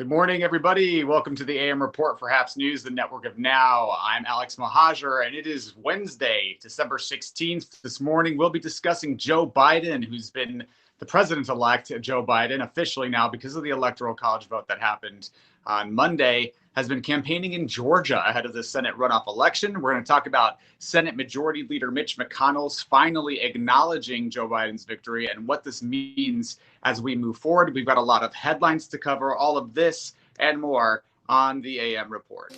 Good morning, everybody. Welcome to the AM Report for HAPS News, the network of now. I'm Alex Mahajer, and it is Wednesday, December 16th. This morning, we'll be discussing Joe Biden, who's been the president-elect. Joe Biden, officially now because of the Electoral College vote that happened on Monday, has been campaigning in Georgia ahead of the Senate runoff election. We're going to talk about Senate Majority Leader Mitch McConnell's finally acknowledging Joe Biden's victory and what this means as we move forward. We've got a lot of headlines to cover, all of this and more on the AM Report.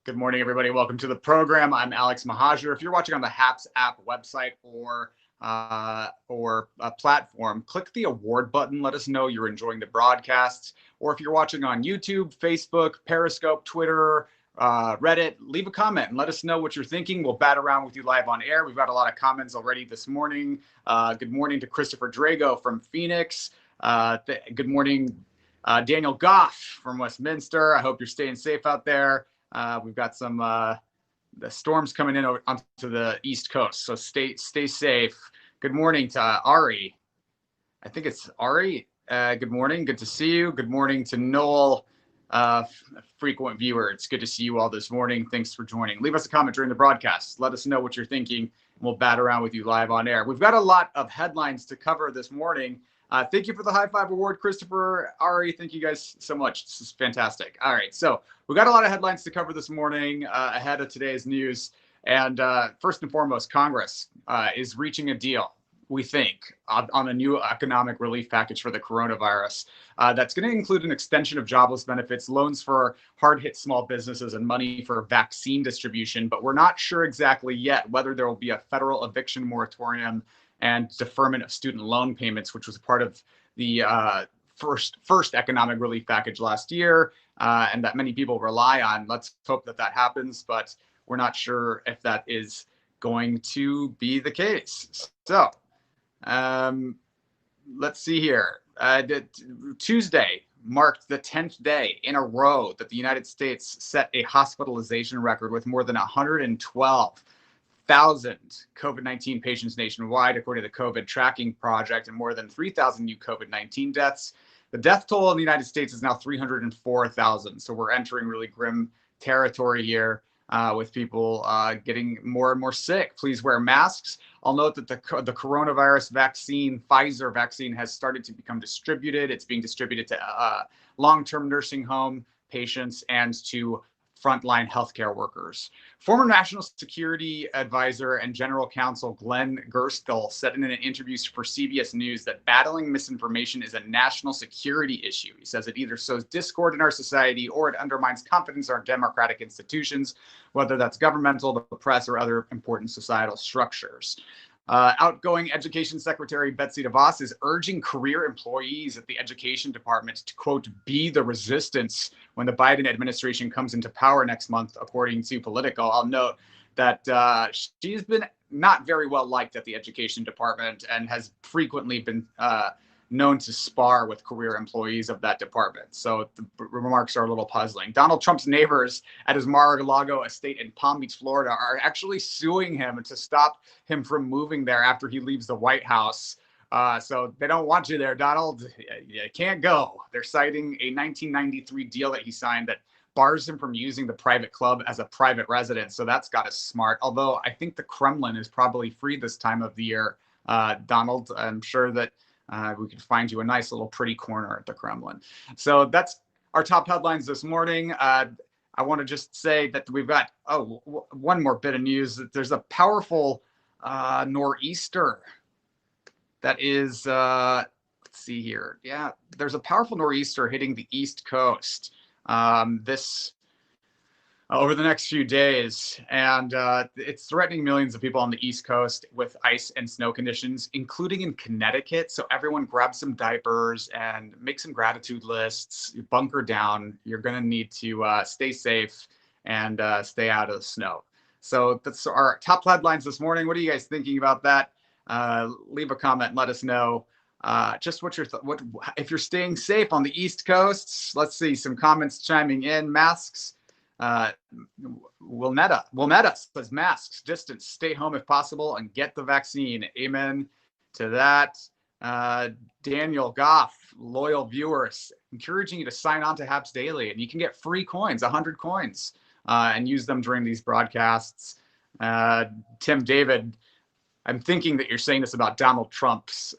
Good morning, everybody. Welcome to the program. I'm Alex Mahajer. If you're watching on the HAPS app website or a platform, click the award button. Let us know you're enjoying the broadcasts. Or if you're watching on YouTube, Facebook, Periscope, Twitter, Reddit, leave a comment and let us know what you're thinking. We'll bat around with you live on air. We've got a lot of comments already this morning. Good morning to Christopher Drago from Phoenix. Good morning, Daniel Goff from Westminster. I hope you're staying safe out there. We've got some the storms coming in onto the East Coast, so stay safe. Good morning to Ari. I think it's Ari. Good morning. Good to see you. Good morning to Noel, frequent viewer. It's good to see you all this morning. Thanks for joining. Leave us a comment during the broadcast. Let us know what you're thinking, and we'll bat around with you live on air. We've got a lot of headlines to cover this morning. Thank you for the high five award, Christopher, Ari. Thank you guys so much. This is fantastic. All right, so we've got a lot of headlines to cover this morning ahead of today's news. And first and foremost, Congress is reaching a deal, we think, on a new economic relief package for the coronavirus. That's going to include an extension of jobless benefits, loans for hard-hit small businesses, and money for vaccine distribution. But we're not sure exactly yet whether there will be a federal eviction moratorium and deferment of student loan payments, which was part of the first economic relief package last year, and that many people rely on. Let's hope that happens, but we're not sure if that is going to be the case. So let's see here. Tuesday marked the 10th day in a row that the United States set a hospitalization record with more than 112,000 COVID-19 patients nationwide, according to the COVID Tracking Project, and more than 3,000 new COVID-19 deaths. The death toll in the United States is now 304,000. So we're entering really grim territory here with people getting more and more sick. Please wear masks. I'll note that the coronavirus vaccine, Pfizer vaccine, has started to become distributed. It's being distributed to long-term nursing home patients and to frontline healthcare workers. Former National Security Advisor and General Counsel Glenn Gerstle said in an interview for CBS News that battling misinformation is a national security issue. He says it either sows discord in our society or it undermines confidence in our democratic institutions, whether that's governmental, the press, or other important societal structures. Outgoing Education Secretary Betsy DeVos is urging career employees at the Education Department to, quote, be the resistance when the Biden administration comes into power next month, according to Politico. I'll note that she's been not very well liked at the Education Department and has frequently been known to spar with career employees of that department. So the remarks are a little puzzling. Donald Trump's neighbors at his Mar-a-Lago estate in Palm Beach, Florida, are actually suing him to stop him from moving there after he leaves the White House. So they don't want you there, Donald. You can't go. They're citing a 1993 deal that he signed that bars him from using the private club as a private residence. So that's got us smart. Although I think the Kremlin is probably free this time of the year, Donald. I'm sure that we could find you a nice little pretty corner at the Kremlin. So that's our top headlines this morning. I want to just say that we've got, one more bit of news. There's a powerful nor'easter that is, let's see here. Yeah, there's a powerful nor'easter hitting the East Coast over the next few days, and it's threatening millions of people on the East Coast with ice and snow conditions, including in Connecticut. So everyone grab some diapers and make some gratitude lists, bunker down. You're going to need to stay safe and stay out of the snow. So that's our top headlines this morning. What are you guys thinking about that? Leave a comment and let us know. Just what if you're staying safe on the East Coast. Let's see some comments chiming in. Masks. Wilnetta says masks, distance, stay home if possible, and get the vaccine. Amen to that. Daniel Goff, loyal viewers, encouraging you to sign on to Habs Daily, and you can get free coins, 100 coins, and use them during these broadcasts. Tim David, I'm thinking that you're saying this about Donald Trump's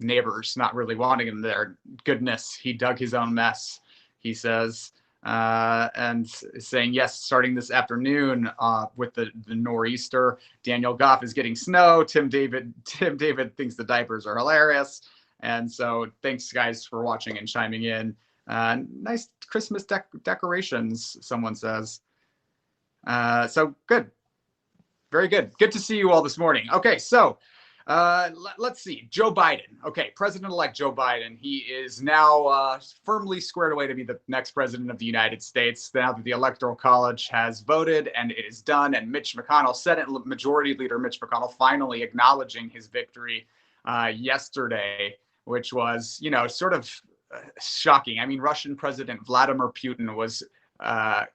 neighbors not really wanting him there. Goodness, he dug his own mess, he says. And saying, yes, starting this afternoon with the nor'easter. Daniel Goff is getting snow. Tim David thinks the diapers are hilarious. And so thanks, guys, for watching and chiming in. Nice Christmas decorations, someone says. So good. Very good. Good to see you all this morning. Okay, so let's see. Joe Biden. Okay, President-elect Joe Biden. He is now firmly squared away to be the next president of the United States. Now that the Electoral College has voted and it is done, and Mitch McConnell, Senate Majority Leader Mitch McConnell, finally acknowledging his victory yesterday, which was, sort of shocking. I mean, Russian President Vladimir Putin was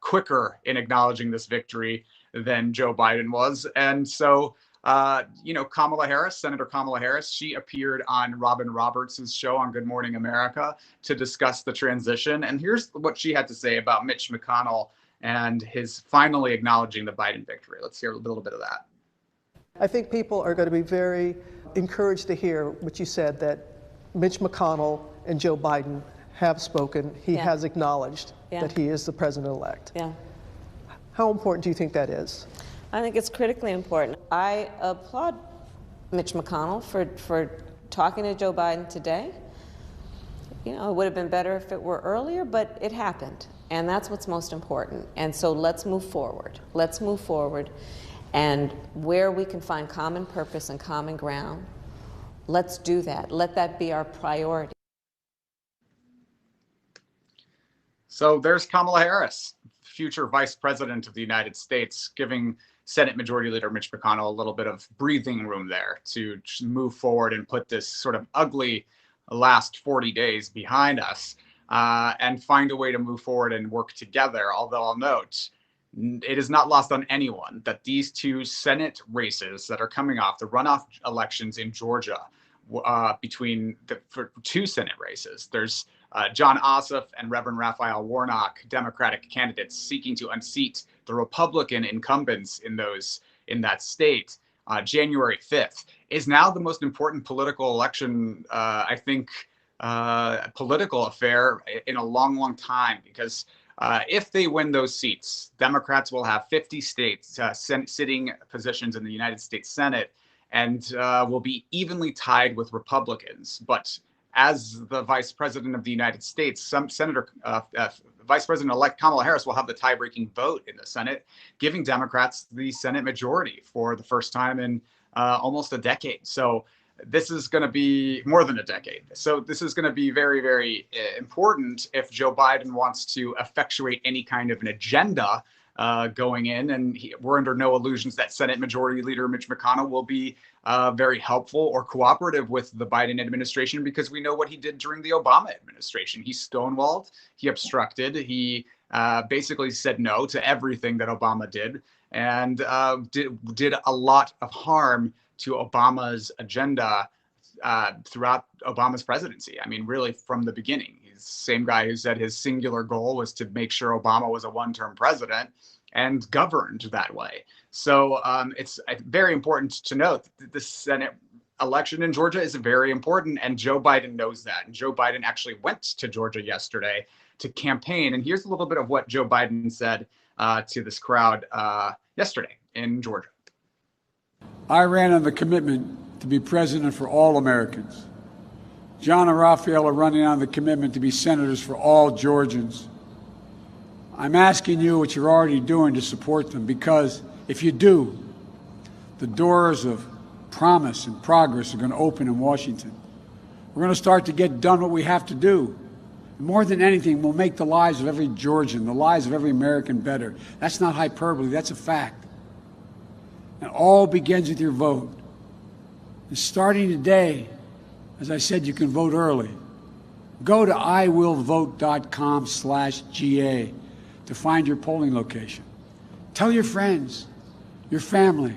quicker in acknowledging this victory than Joe Biden was, and so. Kamala Harris, Senator Kamala Harris, she appeared on Robin Roberts' show on Good Morning America to discuss the transition. And here's what she had to say about Mitch McConnell and his finally acknowledging the Biden victory. Let's hear a little bit of that. I think people are going to be very encouraged to hear what you said, that Mitch McConnell and Joe Biden have spoken. He has acknowledged that he is the president-elect. Yeah. How important do you think that is? I think it's critically important. I applaud Mitch McConnell for talking to Joe Biden today. It would have been better if it were earlier, but it happened. And that's what's most important. And so let's move forward. Let's move forward. And where we can find common purpose and common ground, let's do that. Let that be our priority. So there's Kamala Harris, future Vice President of the United States, giving Senate Majority Leader Mitch McConnell a little bit of breathing room there to move forward and put this sort of ugly last 40 days behind us and find a way to move forward and work together. Although I'll note, it is not lost on anyone that these two Senate races that are coming off, the runoff elections in Georgia, for two Senate races, there's Jon Ossoff and Reverend Raphael Warnock, Democratic candidates seeking to unseat the Republican incumbents in that state. January 5th is now the most important political election, I think, political affair in a long, long time, because if they win those seats, Democrats will have 50 states sitting positions in the United States Senate and will be evenly tied with Republicans. But as the Vice President of the United States, Vice President-elect Kamala Harris will have the tie-breaking vote in the Senate, giving Democrats the Senate majority for the first time in almost a decade. So this is going to be more than a decade. So this is going to be very, very important if Joe Biden wants to effectuate any kind of an agenda going in. And we're under no illusions that Senate Majority Leader Mitch McConnell will be very helpful or cooperative with the Biden administration, because we know what he did during the Obama administration. He stonewalled, he obstructed, he basically said no to everything that Obama did, and did a lot of harm to Obama's agenda throughout Obama's presidency. I mean, really from the beginning. He's the same guy who said his singular goal was to make sure Obama was a one-term president and governed that way. So it's very important to note that the Senate election in Georgia is very important, and Joe Biden knows that. And Joe Biden actually went to Georgia yesterday to campaign. And here's a little bit of what Joe Biden said to this crowd yesterday in Georgia. I ran on the commitment to be president for all Americans. John and Raphael are running on the commitment to be senators for all Georgians. I'm asking you what you're already doing to support them, because if you do, the doors of promise and progress are going to open in Washington. We're going to start to get done what we have to do. More than anything, will make the lives of every Georgian, the lives of every American better. That's not hyperbole, that's a fact. And all begins with your vote. And starting today, as I said, you can vote early. Go to iwillvote.com/GA to find your polling location. Tell your friends, your family,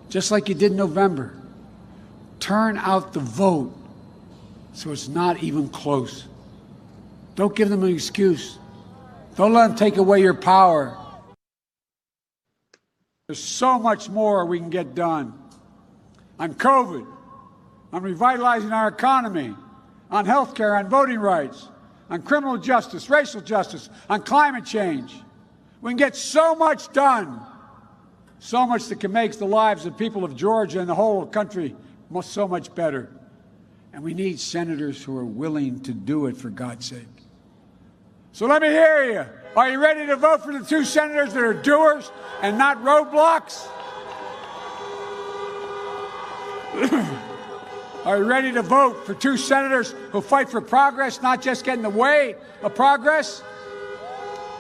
just like you did in November. Turn out the vote so it's not even close. Don't give them an excuse. Don't let them take away your power. There's so much more we can get done. On COVID, on revitalizing our economy, on health care, on voting rights, on criminal justice, racial justice, on climate change. We can get so much done, so much that can make the lives of people of Georgia and the whole country so much better. And we need senators who are willing to do it, for God's sake. So let me hear you. Are you ready to vote for the 2 senators that are doers and not roadblocks? Are you ready to vote for 2 senators who fight for progress, not just get in the way of progress?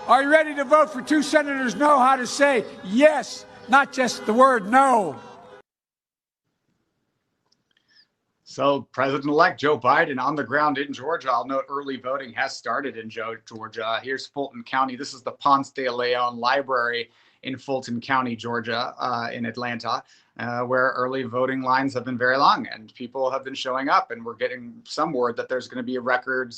Are you ready to vote for 2 senators who know how to say yes, not just the word no? So President-elect Joe Biden on the ground in Georgia. I'll note early voting has started in Georgia. Here's Fulton County. This is the Ponce de Leon Library in Fulton County, Georgia, in Atlanta, where early voting lines have been very long and people have been showing up. And we're getting some word that there's going to be a record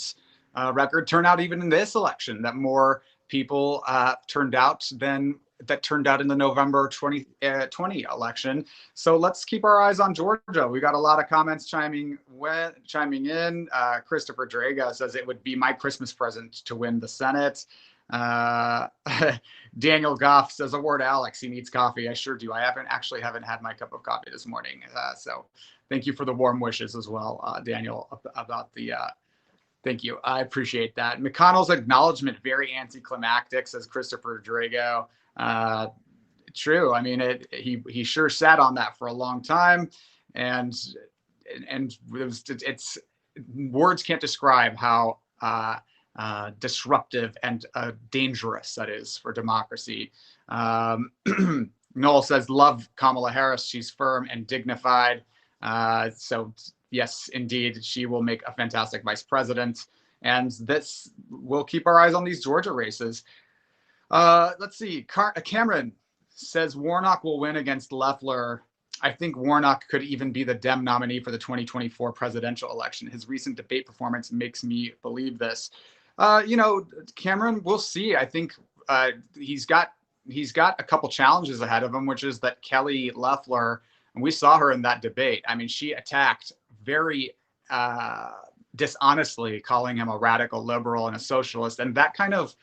turnout even in this election, that more people turned out than that turned out in the November 2020 election. So let's keep our eyes on Georgia. We got a lot of comments chiming in. Christopher Draga says it would be my Christmas present to win the Senate. Daniel Goff says, award Alex, he needs coffee. I sure do. I haven't had my cup of coffee this morning. So thank you for the warm wishes as well, Daniel, about the thank you. I appreciate that. McConnell's acknowledgement, very anticlimactic, says Christopher Drago. True. I mean, he sure sat on that for a long time, and it's words can't describe how disruptive and dangerous that is for democracy. Noel says, love Kamala Harris. She's firm and dignified. So yes, indeed, she will make a fantastic vice president. And this, we'll keep our eyes on these Georgia races. Let's see. Cameron says Warnock will win against Loeffler. I think Warnock could even be the Dem nominee for the 2024 presidential election. His recent debate performance makes me believe this. Cameron, we'll see. I think he's got a couple challenges ahead of him, which is that Kelly Loeffler, and we saw her in that debate. I mean, she attacked very dishonestly, calling him a radical liberal and a socialist, and that kind of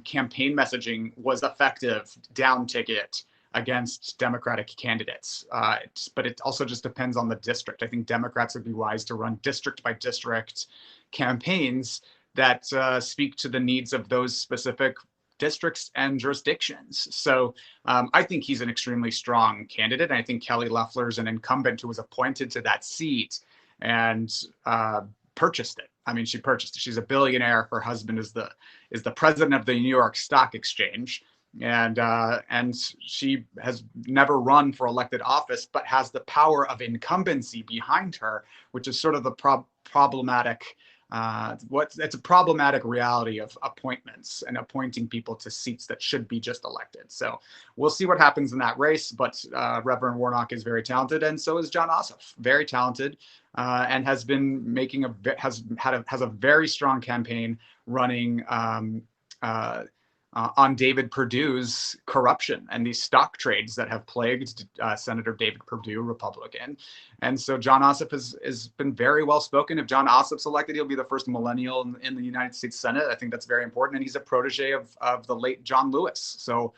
campaign messaging was effective down ticket against Democratic candidates. But it also just depends on the district. I think Democrats would be wise to run district by district campaigns that speak to the needs of those specific districts and jurisdictions. So I think he's an extremely strong candidate. And I think Kelly Loeffler is an incumbent who was appointed to that seat and purchased it. I mean, she purchased it. She's a billionaire. Her husband is the president of the New York Stock Exchange, and she has never run for elected office, but has the power of incumbency behind her, which is sort of the problematic. It's a problematic reality of appointments and appointing people to seats that should be just elected. So we'll see what happens in that race. But Reverend Warnock is very talented, and so is Jon Ossoff, very talented, and has been has a very strong campaign running on David Perdue's corruption and these stock trades that have plagued Senator David Perdue, Republican. And so Jon Ossoff has been very well spoken. If Jon Ossoff's elected, he'll be the first millennial in the United States Senate. I think that's very important. And he's a protege of the late John Lewis. So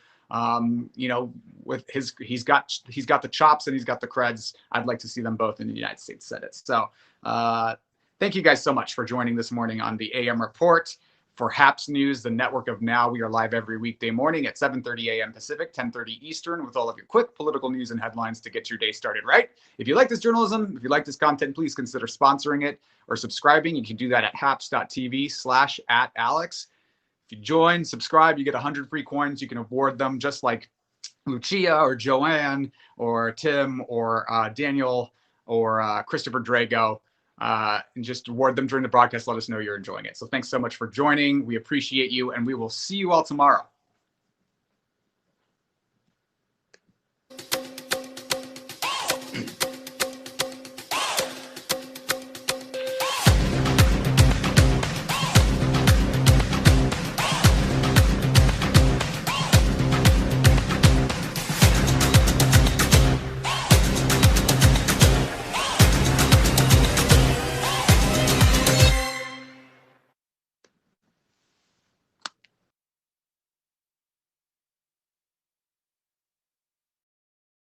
with he's got the chops and he's got the creds. I'd like to see them both in the United States Senate. So thank you guys so much for joining this morning on the AM Report. For HAPS News, the network of Now, we are live every weekday morning at 7:30 a.m. Pacific, 10:30 Eastern, with all of your quick political news and headlines to get your day started right. If you like this journalism, if you like this content, please consider sponsoring it or subscribing. You can do that at haps.tv/@Alex. If you join, subscribe, you get 100 free coins. You can award them just like Lucia or Joanne or Tim or Daniel or Christopher Drago. And just award them during the broadcast. Let us know you're enjoying it. So thanks so much for joining. We appreciate you, and we will see you all tomorrow.